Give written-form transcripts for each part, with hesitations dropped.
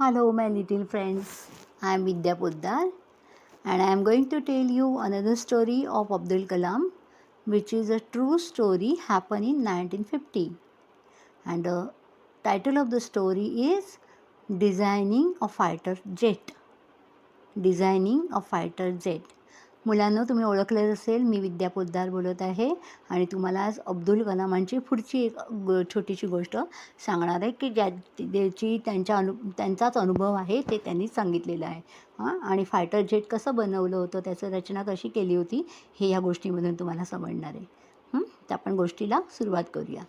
Hello, my little friends. I am Vidya Poddar and I am going to tell you another story of Abdul Kalam, which is a true story happened in 1950. And the title of the story is Designing a Fighter Jet. Designing a fighter jet. मुलांनो, तुम्ही ओळखलं असेल, मी विद्या पोद्दार बोलत आहे आणि तुम्हाला आज अब्दुल कलामांची पुढची एक छोटीशी गोष्ट सांगणार आहे की ज्याची त्यांचाच अनुभव आहे, ते त्यांनी सांगितलेलं आहे. आणि फायटर जेट कसं बनवलं होतं, त्याचं रचना कशी केली होती, हे या गोष्टीमधून तुम्हाला समजणार आहे. तर आपण गोष्टीला सुरुवात करूया.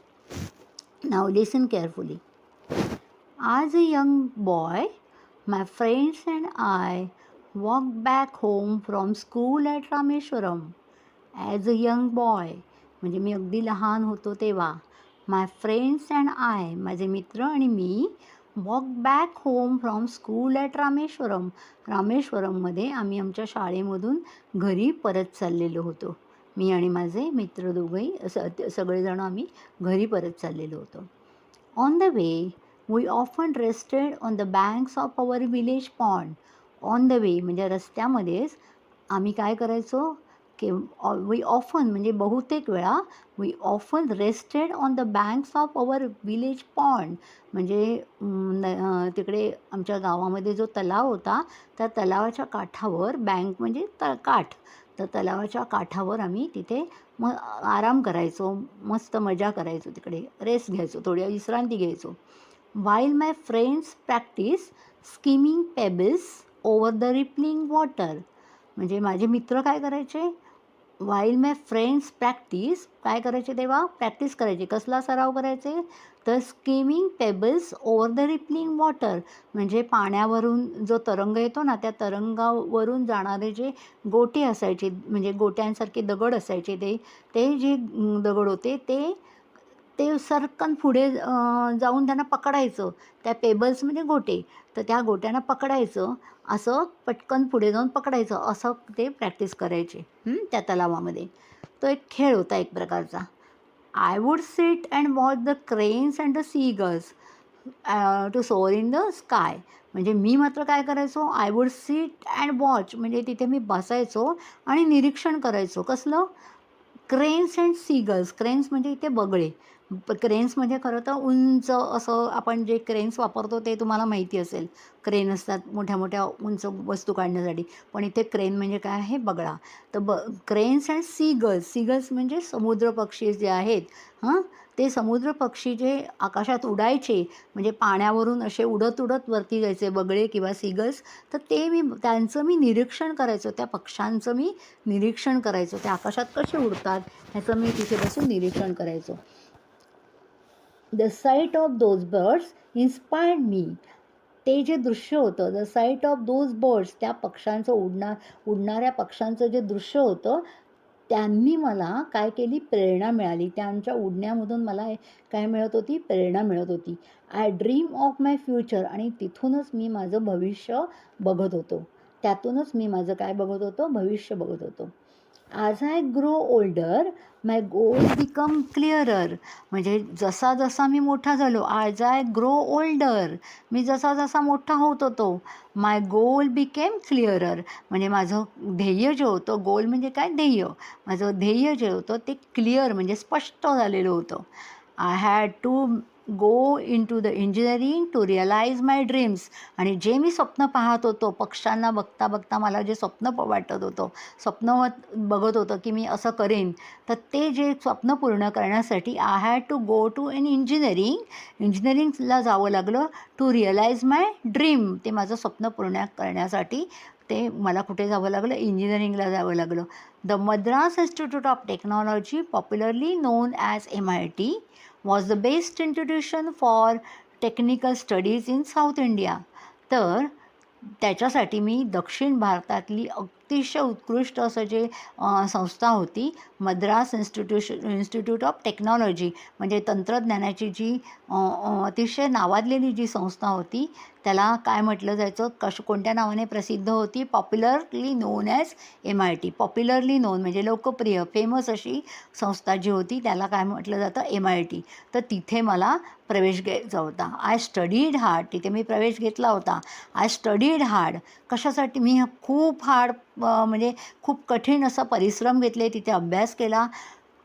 Now listen carefully. As a young boy, my friends and I walked back home from school at Rameshwaram. As a young boy, म्हणजे मी अगदी लहान होतो तेव्हा, my friends and I, माझे मित्र आणि मी, walked back home from school at Rameshwaram. रामेश्वरममध्ये आम्ही आमच्या शाळेमधून घरी परत चाललेलो होतो. मी आणि माझे मित्र दोघंही सगळेजण आम्ही घरी परत चाललेलो होतो. On the way, we often rested on the banks of our village pond. On the way म्हणजे रस्त्यामध्येच आम्ही काय करायचो की वी ऑफन म्हणजे बहुतेक वेळा we often rested on the banks of our village pond. म्हणजे तिकडे आमच्या गावामध्ये जो तलाव होता, त्या तलावाच्या काठावर, बँक म्हणजे काठ, तर तलावाच्या काठावर आम्ही तिथे आराम करायचो, मस्त मजा करायचो, तिकडे रेस्ट घ्यायचो, थोडी विश्रांती घ्यायचो. While my friends practice skimming pebbles over the rippling water. म्हणजे माझे मित्र काय करायचे, while my friends practice, काय करायचे तेव्हा, प्रॅक्टिस करायचे. कसला सराव करायचे, तर skimming pebbles over the rippling water, म्हणजे पाण्यावरून जो तरंग येतो ना, त्या तरंगावरून जाणारे जे गोटे असायचे, म्हणजे गोट्यांसारखे दगड असायचे, ते जे दगड होते ते सरकन पुढे जाऊन त्यांना पकडायचं. त्या पेबल्स म्हणजे गोटे, तर त्या गोट्यांना पकडायचं, असं पटकन पुढे जाऊन पकडायचं, असं ते प्रॅक्टिस करायचे त्या तलावामध्ये. तो एक खेळ होता एक प्रकारचा. I would sit and watch the cranes and the seagulls to soar in the sky. म्हणजे मी मात्र काय करायचो, I would sit and watch, म्हणजे तिथे मी बसायचो आणि निरीक्षण करायचो. कसलं, क्रेन्स अँड सीगल्स. क्रेन्स म्हणजे इथे बगळे. क्रेन्स म्हणजे खरं तर उंच असं, आपण जे क्रेन्स वापरतो ते तुम्हाला माहिती असेल, क्रेन असतात मोठ्या मोठ्या उंच वस्तू काढण्यासाठी, पण इथे क्रेन म्हणजे काय आहे, बगळा. तर क्रेन्स अँड सीगल्स म्हणजे समुद्र पक्षी जे आहेत, ते समुद्र पक्षी जे आकाशात उडायचे, म्हणजे पाण्यावरून असे उडत उडत वरती जायचे, बगळे किंवा सीगल्स, तर त्यांचं मी निरीक्षण करायचो, त्या पक्ष्यांचं मी निरीक्षण करायचो. ते आकाशात कसे उडतात ह्याचं मी तिथे बसून निरीक्षण करायचो. The sight of those birds inspired me. ते जे दृश्य होतं, the sight of those birds, त्या पक्ष्यांचं उडणाऱ्या पक्ष्यांचं जे दृश्य होतं, त्यांनी मला काय केली, प्रेरणा मिळाली. त्यांच्या उडण्यामधून मला काय मिळत होती, प्रेरणा मिळत होती. I dream of my future, आणि तिथूनच मी माझं भविष्य बघत होतो. त्यातूनच मी माझं काय बघत होतो, भविष्य बघत होतो. As I grow older my goal become clearer. म्हणजे जसा जसा मी मोठा झालो, ॲज आय ग्रो ओल्डर, मी जसा जसा मोठा होत होतो, माय गोल बिकेम क्लिअरर, म्हणजे माझं ध्येय जे होतं, गोल म्हणजे काय, ध्येय, माझं ध्येय जे होतं ते क्लिअर म्हणजे स्पष्ट झालेलं होतं. I had to go in to the engineering to realise my dreams. आणि जे मी स्वप्न पाहत होतो, पक्ष्यांना बघता बघता मला जे स्वप्न वाटत होतं, स्वप्न बघत होतं की मी असं करेन, तर ते जे स्वप्न पूर्ण करण्यासाठी I had to go to in इंजिनिअरिंगला जावं लागलं. टू रिअलाइज माय ड्रीम, ते माझं स्वप्न पूर्ण करण्यासाठी ते मला कुठे जावं लागलं, इंजिनिअरिंगला जावं लागलं. The Madras institute of technology, popularly known as MIT, was the best institution for technical studies in South India. तर त्याच्यासाठी मी दक्षिण भारतातली अतिशय उत्कृष्ट असं जे संस्था होती, मद्रास इन्स्टिट्यूट ऑफ टेक्नॉलॉजी, म्हणजे तंत्रज्ञानाची जी अतिशय नावाजलेली जी संस्था होती त्याला काय म्हटलं जायचं, कोणत्या नावाने प्रसिद्ध होती, popularly known as MIT. Popularly non म्हणजे लोकप्रिय, फेमस अशी संस्था जी होती त्याला काय म्हटलं जातं, MIT. तर तिथे मला प्रवेश घ्यायचा होता. I studied hard. तिथे मी प्रवेश घेतला होता. I studied hard. कशासाठी? मी खूप हार्ड म्हणजे खूप कठीण असा परिश्रम घेतले, तिथे अभ्यास केला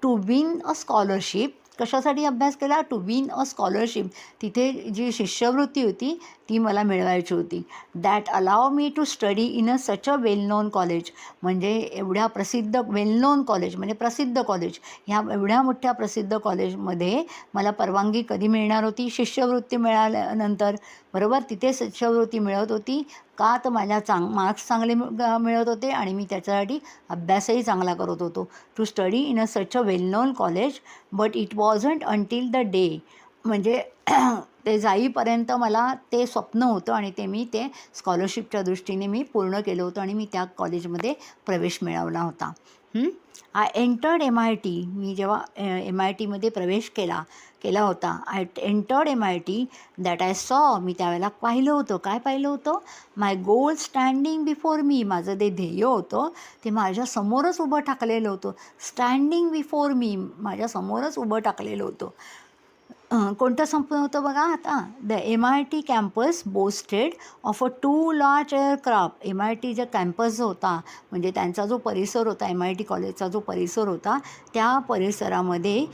टू विन अ स्कॉलरशिप. कशासाठी अभ्यास केला? To win a scholarship. तिथे जी शिष्यवृत्ती होती ती मला मिळवायची होती. That allow me to study in such a well known college. म्हणजे एवढ्या प्रसिद्ध, वेल नोन कॉलेज म्हणजे प्रसिद्ध कॉलेज, ह्या एवढ्या मोठ्या प्रसिद्ध कॉलेजमध्ये मला परवानगी कधी मिळणार होती? शिष्यवृत्ती मिळाल्यानंतर. बरोबर, तिथे शिष्यवृत्ती मिळत होती का? तर माझ्या मार्क्स चांगले मिळत होते आणि मी त्याच्यासाठी अभ्यासही चांगला करत होतो. To study in such a well known college, but it wasn't until the day. म्हणजे ते जाईपर्यंत मला ते स्वप्न होतं आणि ते स्कॉलरशिपच्या दृष्टीने मी पूर्ण केलं होतं आणि मी त्या कॉलेजमध्ये प्रवेश मिळवला होता. I entered MIT. मी जेव्हा MITमध्ये प्रवेश केला होता, I entered MIT. That I saw. मी त्यावेळेला पाहिलं होतं. काय पाहिलं होतं? My goal standing before me. माझं ते ध्येय होतं ते माझ्यासमोरच उभं टाकलेलं होतं. स्टँडिंग बिफोर मी, माझ्यासमोरच उभं टाकलेलं होतं. कोणतं स्वप्न होतं बघा आता? The MIT campus boasted of a 2 large aircraft. MIT जो कॅम्पस जो होता, म्हणजे त्यांचा जो परिसर होता, MIT कॉलेजचा जो परिसर होता, त्या परिसरामध्ये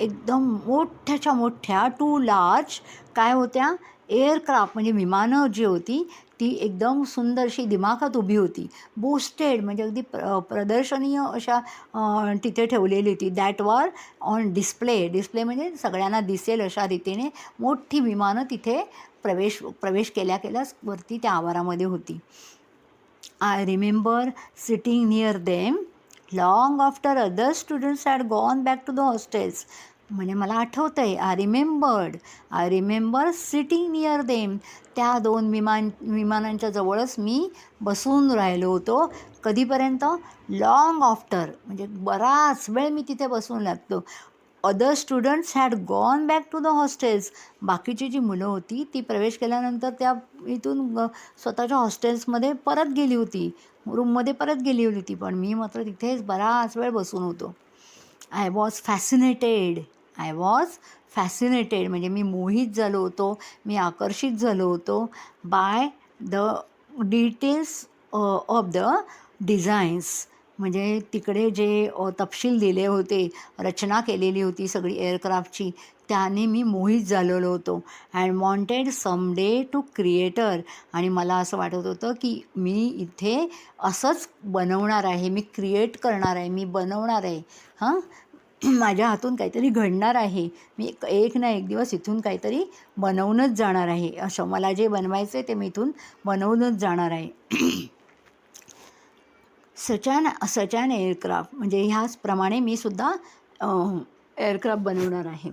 एकदम मोठ्याच्या मोठ्या 2 लार्ज काय होत्या? एअरक्राफ्ट म्हणजे विमानं जी होती ती एकदम सुंदरशी दिमाखात उभी होती. बोस्टेड म्हणजे अगदी प्रदर्शनीय अशा तिथे ठेवलेली होती. दॅट वर ऑन डिस्प्ले म्हणजे सगळ्यांना दिसेल अशा रीतीने मोठी विमानं तिथे प्रवेश केल्याच वरती त्या आवारामध्ये होती. I remember sitting near them long after other students had gone back to the hostels. म्हणजे मला आठवतं आहे, I remember sitting near them. त्या 2 विमानांच्या जवळच मी बसून राहिलो होतो. कधीपर्यंत? लॉंग आफ्टर म्हणजे बराच वेळ मी तिथे बसून लागतो. Other students had gone back to the hostels. बाकीची जी मुलं होती ती प्रवेश केल्यानंतर त्या इथून स्वतःच्या हॉस्टेल्समध्ये परत गेली होती, रूममध्ये परत गेली होती, पण मी मात्र तिथेच बराच वेळ बसून होतो. आय वॉज फॅसिनेटेड म्हणजे मी मोहित झालो होतो, मी आकर्षित झालो होतो by the details of the designs. म्हणजे तिकडे जे तपशील दिले होते, रचना केलेली होती सगळी एअरक्राफ्टची, त्याने मी मोहित झालेलो होतो. And wanted someday to creator. आणि मला असं वाटत होतं की मी इथे असंच बनवणार आहे, मी क्रिएट करणार आहे, मी बनवणार आहे. माझ्या हातून काहीतरी घडणार आहे, मी एक ना एक दिवस इथून काहीतरी बनवूनच जाणार आहे. असं मला जे बनवायचं आहे ते मी इथून बनवूनच जाणार आहे. सचान एअरक्राफ्ट म्हणजे ह्याचप्रमाणे मी सुद्धा एअरक्राफ्ट बनवणार आहे.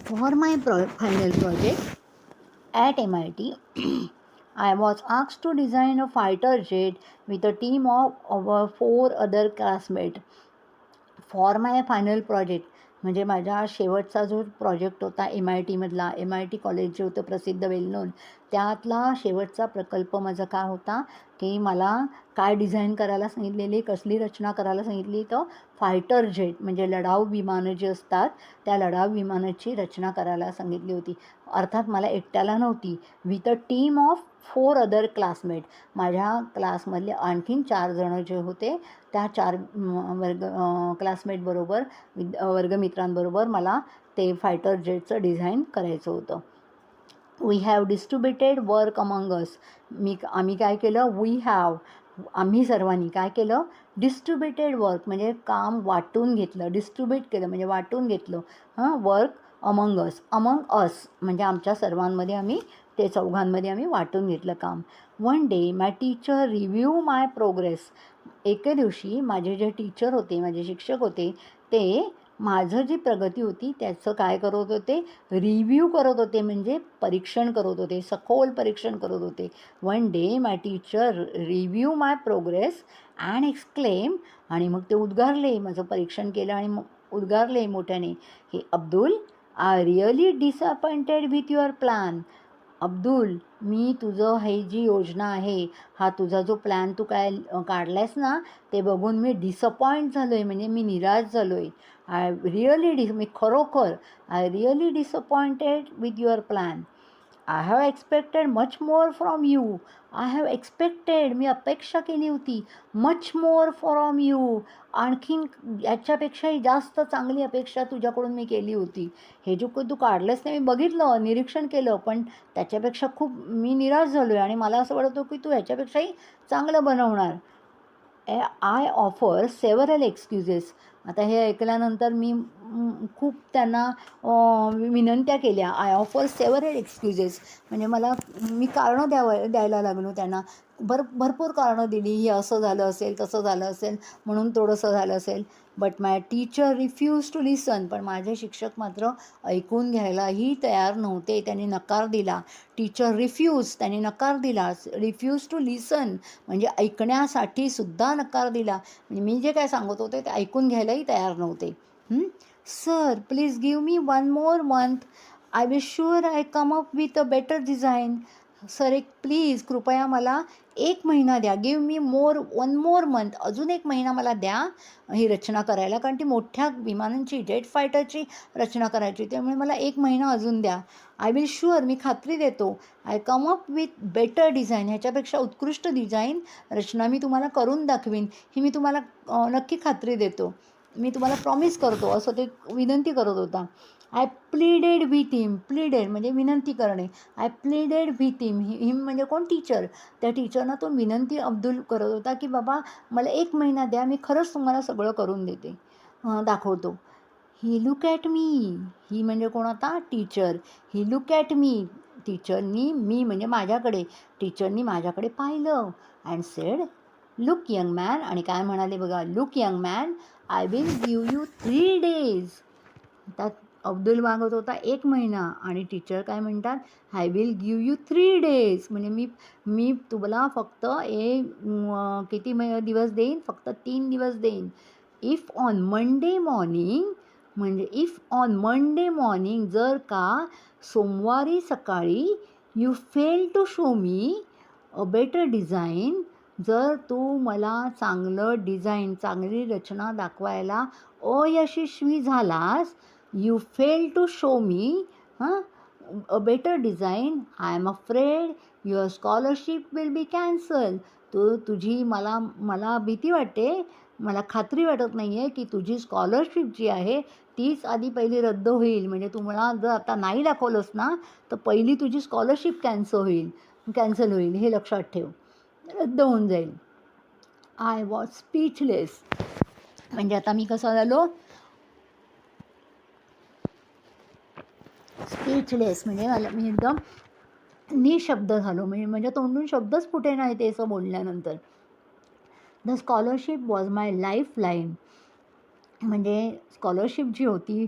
For my final project at MIT, I was asked to design a fighter jet with a team of over 4 other classmates. For my final project म्हणजे माझ्या शेवटचा जो प्रोजेक्ट होता MITमधला, MIT कॉलेज जे होतं प्रसिद्ध वेल नोन, त्यातला शेवटचा प्रकल्प माझा काय होता की मला काय डिझाईन करायला सांगितलेली, कसली रचना करायला सांगितली, तर फायटर जेट म्हणजे लढाऊ विमानं जी असतात त्या लढाऊ विमानाची रचना करायला सांगितली होती. अर्थात मला एकट्याला नव्हती, with a team of 4 other classmate. माझ्या क्लासमधले आणखीन 4 जणं जे होते त्या 4 क्लासमेटबरोबर वर्गमित्रांबरोबर मला ते फायटर जेटचं डिझाईन करायचं होतं. We have distributed work among us. आम्ही काय केलं? आम्ही सर्वांनी काय केलं? डिस्ट्रीब्युटेड वर्क म्हणजे काम वाटून घेतलं, डिस्ट्रीब्यूट केलं म्हणजे वाटून घेतलं. वर्क अमंग अस म्हणजे आमच्या सर्वांमध्ये आम्ही ते चौघांमध्ये आम्ही वाटून घेतलं काम. वन डे माय टीचर रिव्ह्यू माय प्रोग्रेस. एके दिवशी माझे जे टीचर होते, माझे शिक्षक होते, ते माझं जी प्रगती होती त्याचं काय करत होते, रिव्ह्यू करत होते, म्हणजे परीक्षण करत होते, सखोल परीक्षण करत होते. One day my teacher review my progress and exclaim, आणि मग ते उद्गारले, माझं परीक्षण केलं आणि मग उद्गारले मोठ्याने, hey Abdul, I really disappointed with your plan. Abdul, मी तुझं ही जी योजना आहे, हा तुझा जो प्लॅन तू काय काढला आहेस ना, ते बघून मी डिसअपॉइंट झालो आहे, म्हणजे मी निराश झालो आहे. आय रिअली मी खरोखर I really disappointed with your plan. I have expected much more from you. I have expected, मी अपेक्षा केली होती, मच मोर फ्रॉम यू, आणखीन याच्यापेक्षाही जास्त चांगली अपेक्षा तुझ्याकडून मी केली होती. हे जो तू काढलंस नाही, मी बघितलं, निरीक्षण केलं, पण त्याच्यापेक्षा खूप मी निराश झालो आहे आणि मला असं वाटत होतं की तू ह्याच्यापेक्षाही चांगलं बनवणार. I offer several excuses. आता हे ऐकल्यानंतर मी खूप त्यांना विनंत्या केल्या. आय ऑफर सेव्हरल एक्सक्युजेस, म्हणजे मी कारणं द्यायला लागलो त्यांना. भरपूर कारणं दिली, हे असं झालं असेल, तसं झालं असेल, म्हणून थोडंसं झालं असेल. But my teacher refuse to listen. पण माझे शिक्षक मात्र ऐकून घ्यायलाही तयार नव्हते, त्यांनी नकार दिला. टीचर रिफ्यूज, त्यांनी नकार दिला. रिफ्यूज टू लिसन म्हणजे ऐकण्यासाठी सुद्धा नकार दिला. म्हणजे मी जे काय सांगत होते ते ऐकून घ्यायलाही तयार नव्हते. Sir, please give me one more month. I will sure I come up with a better design. Sir, एक प्लीज कृपया मला 1 महिना द्या. Give me one more month. अजून 1 महिना मला द्या ही रचना करायला, कारण ती मोठ्या विमानांची, जेट फायटरची रचना करायची, त्यामुळे मला 1 महिना अजून द्या. आय विल शुअर, मी खात्री देतो. I come up with better design, ह्याच्यापेक्षा उत्कृष्ट डिझाईन रचना मी तुम्हाला करून दाखवीन, ही मी तुम्हाला नक्की खात्री देतो, मी तुम्हाला प्रॉमिस करतो, असं ते विनंती करत होता. I pleaded with him. Pleaded म्हणजे विनंती करणे. आय प्लीडेड विथ हिम. हिम म्हणजे कोण? टीचर. त्या टीचरना तो विनंती अब्दुल करत होता की बाबा मला 1 महिना द्या, मी खरंच तुम्हाला सगळं करून देते, दाखवतो. ही लुक ॲट मी. ही म्हणजे कोण आता? Teacher. He look at me. टीचरनी, मी म्हणजे माझ्याकडे, टीचरनी माझ्याकडे पाहिलं and said, look young man. आणि काय म्हणाले बघा, look young man, I will give you 3 days. त्यात अब्दुल मागत होता 1 महिना आणि टीचर काय म्हणतात, I will give you 3 days. म्हणजे मी तुला फक्त किती दिवस देईन? फक्त 3 दिवस देईन. इफ ऑन मंडे मॉर्निंग, म्हणजे इफ ऑन मंडे मॉर्निंग, जर का सोमवारी सकाळी, you fail to show me a better design, जर तू मला चांगलं डिझाईन, चांगली रचना दाखवायला अयशस्वी झालास, you fail to show me a better design, I am afraid your scholarship will be cancel. मला भीती वाटते, मला खात्री वाटत नाही आहे की तुझी स्कॉलरशिप जी आहे तीच आधी पहिली रद्द होईल. म्हणजे तुम्हाला जर आता नाही दाखवलंस ना, तर पहिली तुझी स्कॉलरशिप कॅन्सल होईल, हे लक्षात ठेव, रद्द होऊन जाईल. I was speechless. म्हणजे आता मी कसं झालो? स्पीचलेस म्हणजे मी एकदम निशब्द झालो, म्हणजे तोंडून शब्दच फुटे नाही ते असं बोलल्यानंतर. The scholarship was my life line. म्हणजे स्कॉलरशिप जी होती,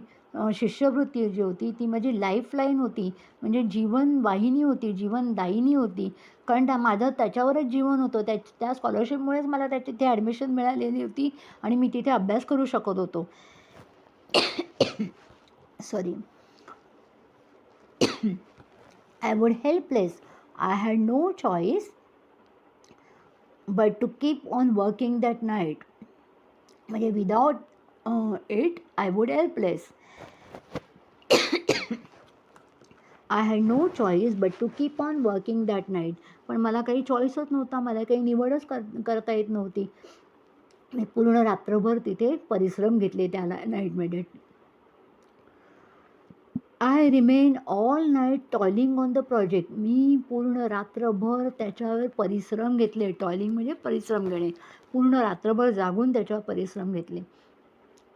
शिष्यवृत्ती जी होती, ती माझी लाईफलाईन होती, म्हणजे जीवनवाहिनी होती, जीवनदायिनी होती. कारण माझं त्याच्यावरच जीवन होतं. त्या स्कॉलरशिपमुळेच मला तिथे ॲडमिशन मिळालेली होती आणि मी तिथे अभ्यास करू शकत होतो. Sorry. I would helpless. I had no choice but to keep on working that night. म्हणजे without it, I would helpless. I had no choice but to keep on working that night. पण मला काही चॉईसच नव्हता, मला काही निवडच करता येत नव्हती. मी पूर्ण रात्रभर तिथे परिश्रम घेतले त्या नाईटमध्ये. I remain all night toiling on the project. मी पूर्ण रात्रभर त्याच्यावर परिश्रम घेतले. टॉयलिंग म्हणजे परिश्रम घेणे. पूर्ण रात्रभर जागून त्याच्यावर परिश्रम घेतले.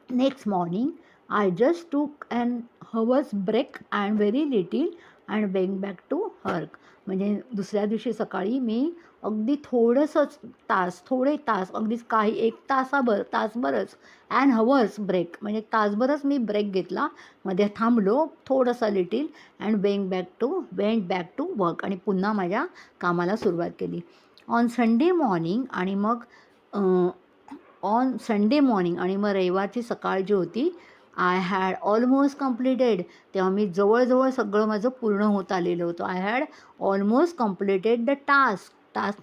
Next morning I just took and hours break and very little and went back to work. म्हणजे दुसऱ्या दिवशी सकाळी मी अगदी थोडे तास अगदीच काही 1 तासभरच ॲन हवर्स ब्रेक म्हणजे तासभरच मी ब्रेक घेतला. मध्ये थांबलो थोडंसं little and went back to work आणि पुन्हा माझ्या कामाला सुरुवात केली. ऑन संडे मॉर्निंग आणि मग रविवारची सकाळ जी होती, आय हॅड ऑलमोस्ट कंप्लीटेड. तेव्हा मी जवळजवळ सगळं माझं पूर्ण होत आलेलं होतं. I had almost completed the task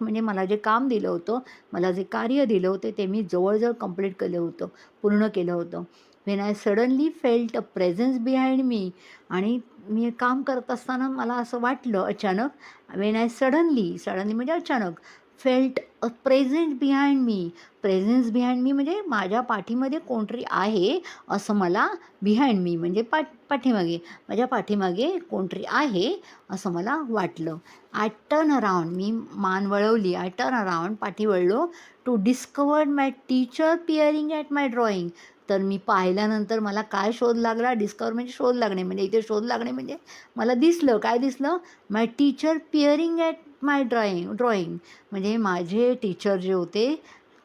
म्हणजे मला जे काम दिलं होतं, मला जे कार्य दिलं होतं ते मी जवळजवळ कंप्लीट केलं होतं, पूर्ण केलं होतं. When I suddenly felt a presence behind me. आणि मी काम करत असताना मला असं वाटलं अचानक, व्हेन आय सडनली म्हणजे अचानक, felt a present behind me. Presence behind me म्हणजे माझ्या पाठीमध्ये कोणतरी आहे असं मला, बिहाइंड मी म्हणजे पाठीमागे, माझ्या पाठीमागे कोणतरी आहे असं मला वाटलं. आय टर्न अराउंड, मी मान वळवली, आय टर्न अराउंड, पाठी वळलो, to discovered my teacher peering at my drawing. तर मी पाहिल्यानंतर मला काय शोध लागला, डिस्कवर म्हणजे शोध लागणे, म्हणजे इथे शोध लागणे म्हणजे मला दिसलं, काय दिसलं, माय teacher peering at my drawing म्हणजे माझे टीचर जे होते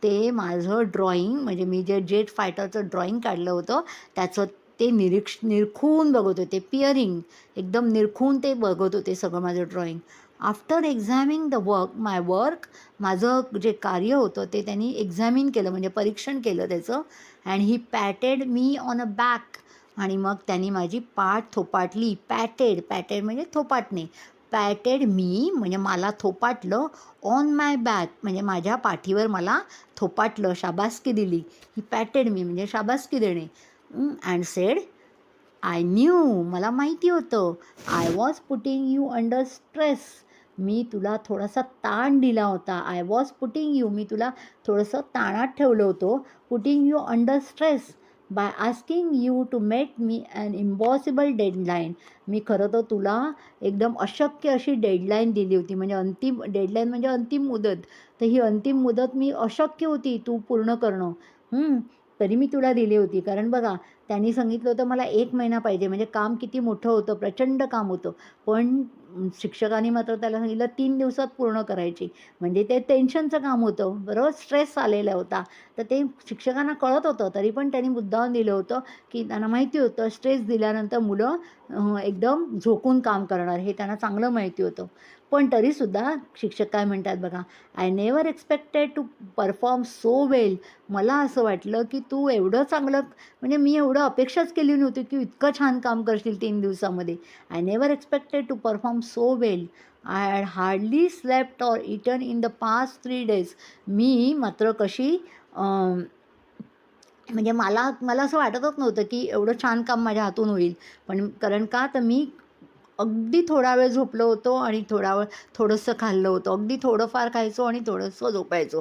ते माझं ड्रॉइंग म्हणजे मी जे जेट फायटरचं ड्रॉइंग काढलं होतं त्याचं ते निरखून बघत होते. पिअरिंग एकदम निरखून ते बघत होते सगळं माझं ड्रॉइंग. आफ्टर एक्झॅमिंग द वर्क, माझं जे कार्य होतं ते त्यांनी एक्झॅमिन केलं म्हणजे परीक्षण केलं त्याचं. And he patted me on a back, आणि मग त्यांनी माझी पाठ थोपाटली. पॅटेड म्हणजे थोपाटणे. पॅटेड मी म्हणजे मला थोपाटलं, ऑन माय बॅक म्हणजे माझ्या पाठीवर मला थोपाटलं, शाबासकी दिली. ही पॅटेड मी म्हणजे शाबासकी देणे. अँड सेड, आय न्यू, मला माहिती होतं, I was putting you under stress, मी तुला थोडासा ताण दिला होता. आय वॉज पुटिंग यू, मी तुला थोडंसं ताणात ठेवलं होतं. Putting you under stress by asking you to met me an impossible deadline. मी खरं तर तुला एकदम अशक्य अशी डेडलाईन दिली होती, म्हणजे अंतिम डेडलाईन म्हणजे अंतिम मुदत. तर ही अंतिम मुदत मी अशक्य होती तू पूर्ण करणं. तरी मी तुला दिली होती. कारण बघा, त्यांनी सांगितलं होतं मला 1 महिना पाहिजे, म्हणजे काम किती मोठं होतं, प्रचंड काम होतं. पण शिक्षकांनी मात्र त्याला सांगितलं 3 दिवसात पूर्ण करायची. म्हणजे ते टेन्शनचं काम होतं, बरोबर, स्ट्रेस आलेला होता. तर ते शिक्षकांना कळत होतं, तरी पण त्यांनी मुद्दाम दिलं होतं, की त्यांना माहिती होतं स्ट्रेस दिल्यानंतर मुलं एकदम झोकून काम करणार, हे त्यांना चांगलं माहिती होतं. पण तरीसुद्धा शिक्षक काय म्हणतात बघा, I never expected to perform so well. मला असं वाटलं की तू एवढं चांगलं, म्हणजे मी एवढं अपेक्षाच केली नव्हती की इतकं छान काम करशील 3 दिवसामध्ये. I never expected to perform so well. I had hardly slept or eaten in the past 3 days. मी मात्र कशी म्हणजे मला असं वाटतच नव्हतं की एवढं छान काम माझ्या हातून होईल. पण कारण का, तर मी अगदी थोडा वेळ झोपलो होतो आणि थोडा वेळ थोडंसं खाल्लं होतं. अगदी थोडंफार खायचो आणि थोडंसं झोपायचो.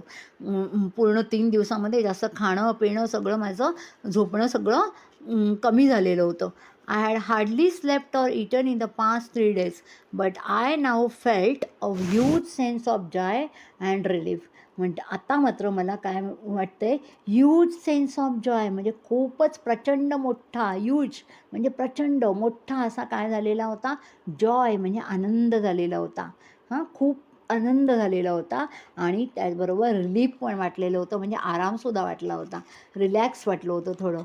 पूर्ण 3 दिवसामध्ये जास्त खाणं, पिणं सगळं माझं, झोपणं सगळं कमी झालेलं होतं. I had hardly slept or eaten in the past 3 days, but I now felt a huge sense of Joy and relief. म्हणजे आता मात्र मला काय वाटतंय, ह्यूज सेन्स ऑफ जॉय म्हणजे खूपच प्रचंड मोठा, ह्यूज म्हणजे प्रचंड मोठा असा काय झालेला होता, जॉय म्हणजे आनंद झालेला होता. खूप आनंद झालेला होता. आणि त्याचबरोबर रिलीफ पण वाटलेलं होतं, म्हणजे आरामसुद्धा वाटला होता, रिलॅक्स वाटलं होतं थोडं,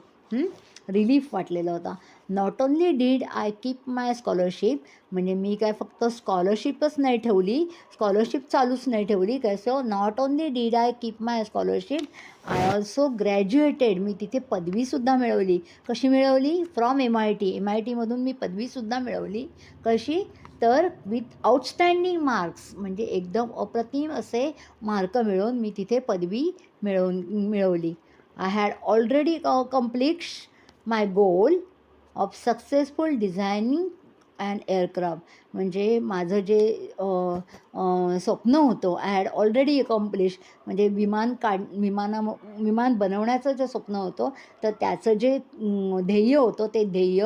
रिलीफ वाटलेलं होता. Not only did I keep my scholarship, म्हणजे मी काय फक्त स्कॉलरशिपच नाही ठेवली, स्कॉलरशिप चालूच नाही ठेवली. कसं, not only did I keep my scholarship, I also graduated, मी तिथे पदवीसुद्धा मिळवली. कशी मिळवली, फ्रॉम MIT मी पदवीसुद्धा मिळवली. कशी, तर विथ आउटस्टँडिंग मार्क्स, म्हणजे एकदम अप्रतिम असे मार्क मिळवून मी तिथे पदवी मिळवली. I had already complete my goal of successful designing and aircraft, म्हणजे माझं जे स्वप्न होतं, आय हॅड ऑलरेडी अकॉम्प्लिश, म्हणजे विमान बनवण्याचं जे स्वप्न होतं, तर त्याचं जे ध्येय होतं ते ध्येय,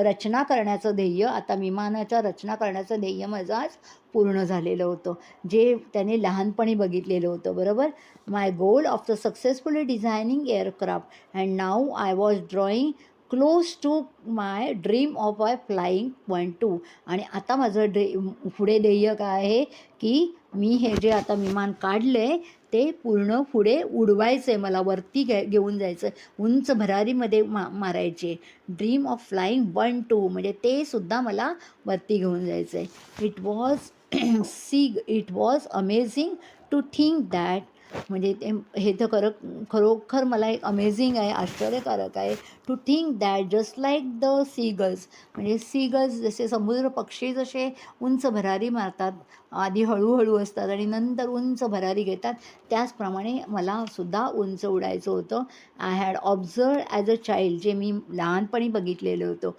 रचना करण्याचं ध्येय, आता विमानाच्या रचना करण्याचं ध्येय माझं आज पूर्ण झालेलं होतं, जे त्याने लहानपणी बघितलेलं होतं, बरोबर. My goal of the successfully designing aircraft and now I was drawing close to my dream of I flying 1-2. आणि आता माझं पुढे ध्येय काय आहे की मी हे जे आता विमान काढलं आहे ते पूर्ण पुढे उडवायचं आहे, मला वरती घेऊन जायचं आहे, उंच भरारीमध्ये मारायचे. ड्रीम ऑफ फ्लाईंग 1-2 म्हणजे ते सुद्धा मला वरती घेऊन जायचं आहे. It was amazing to think that. म्हणजे ते हे तर खरोखर मला एक अमेझिंग आहे, आश्चर्यकारक आहे. To think that just like the seagulls, म्हणजे सीगल्स जसे समुद्र पक्षी जसे उंच भरारी मारतात, आधी हळूहळू असतात आणि नंतर उंच भरारी घेतात, त्याचप्रमाणे मला सुद्धा उंच उडायचं होतं. I had observe as a child, जे मी लहानपणी बघितलेलं होतं,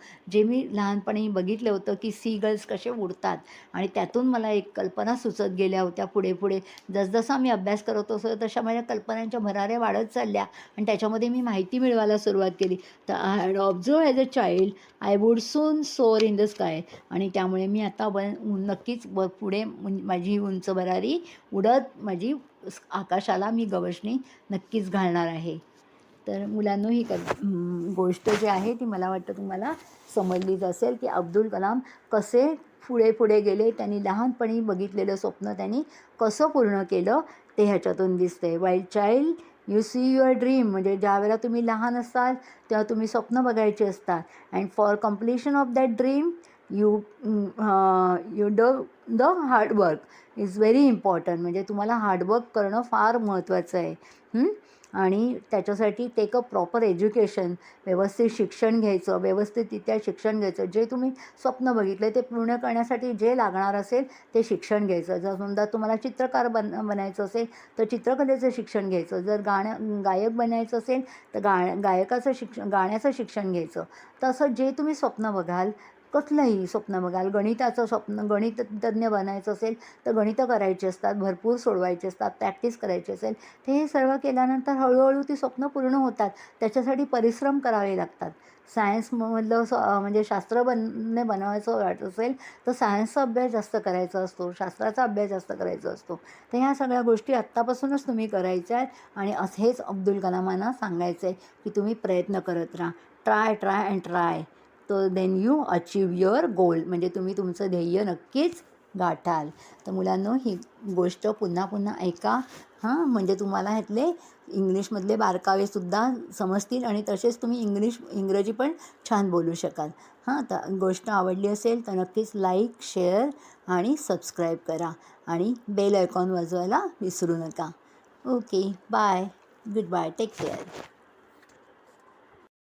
बघितलं होतं की सीगल्स कसे उडतात. आणि त्यातून मला एक कल्पना सुचत गेल्या होत्या पुढे पुढे. जसजसा मी अभ्यास करत असतो तशा माझ्या कल्पनांच्या भराऱ्या वाढत चालल्या आणि त्याच्यामध्ये मी माहिती मिळवायला सुरुवात केली. तर I had observe as a child I would soon soar in the sky. आणि त्यामुळे मी आता नक्कीच पुढे माझी उंच भरारी उडत माझी आकाशाला मी गवसणी नक्कीच घालणार आहे. तर मुलांनो, ही गोष्ट जी आहे ती मला वाटतं तुम्हाला समजलीच असेल की अब्दुल कलाम कसे पुढे पुढे गेले, त्यांनी लहानपणी बघितलेलं स्वप्न त्यांनी कसं पूर्ण केलं ते ह्याच्यातून दिसते. While child you see your dream, म्हणजे ज्यावेळेला तुम्ही लहान असाल तेव्हा तुम्ही स्वप्न बघायचे असतात. And for completion of that dream you you the hard work is very important. म्हणजे तुम्हाला हार्डवर्क करणं फार महत्त्वाचं आहे. आणि त्याच्यासाठी टेक अ प्रॉपर एज्युकेशन, व्यवस्थित शिक्षण घ्यायचं, व्यवस्थितरित्या शिक्षण घ्यायचं. जे तुम्ही स्वप्न बघितले ते पूर्ण करण्यासाठी जे लागणार असेल ते शिक्षण घ्यायचं. जर समजा तुम्हाला चित्रकार बनायचं असेल तर चित्रकलेचं शिक्षण घ्यायचं. जर गायक बनायचं असेल तर गाण्याचं शिक्षण घ्यायचं. तसं जे तुम्ही स्वप्न बघाल, कसलंही स्वप्न बघाल, गणिताचं स्वप्न, गणिततज्ञ बनायचं असेल तर गणितं करायची असतात, भरपूर सोडवायचे असतात, प्रॅक्टिस करायची असेल, ते हे सर्व केल्यानंतर हळूहळू ती स्वप्न पूर्ण होतात. त्याच्यासाठी परिश्रम करावे लागतात. सायन्समधलं म्हणजे शास्त्र बनवायचं वाटत असेल तर सायन्सचा अभ्यास जास्त करायचा असतो, शास्त्राचा अभ्यास जास्त करायचा असतो. तर ह्या सगळ्या गोष्टी आत्तापासूनच तुम्ही करायच्या आहेत आणि हेच अब्दुल कलामांना सांगायचं आहे की तुम्ही प्रयत्न करत राहा. Try and try. तर then you achieve your goal, म्हणजे तुम्ही तुमचं ध्येय नक्कीच गाठाल. तर मुलांनो, ही गोष्ट पुन्हा पुन्हा ऐका म्हणजे तुम्हाला ह्यातले इंग्लिशमधले बारकावेसुद्धा समजतील आणि तसेच तुम्ही इंग्रजी पण छान बोलू शकाल. तर गोष्ट आवडली असेल तर नक्कीच लाईक, शेअर आणि सबस्क्राईब करा आणि बेल आयकॉन वाजवायला विसरू नका. Okay, bye, goodbye, take care.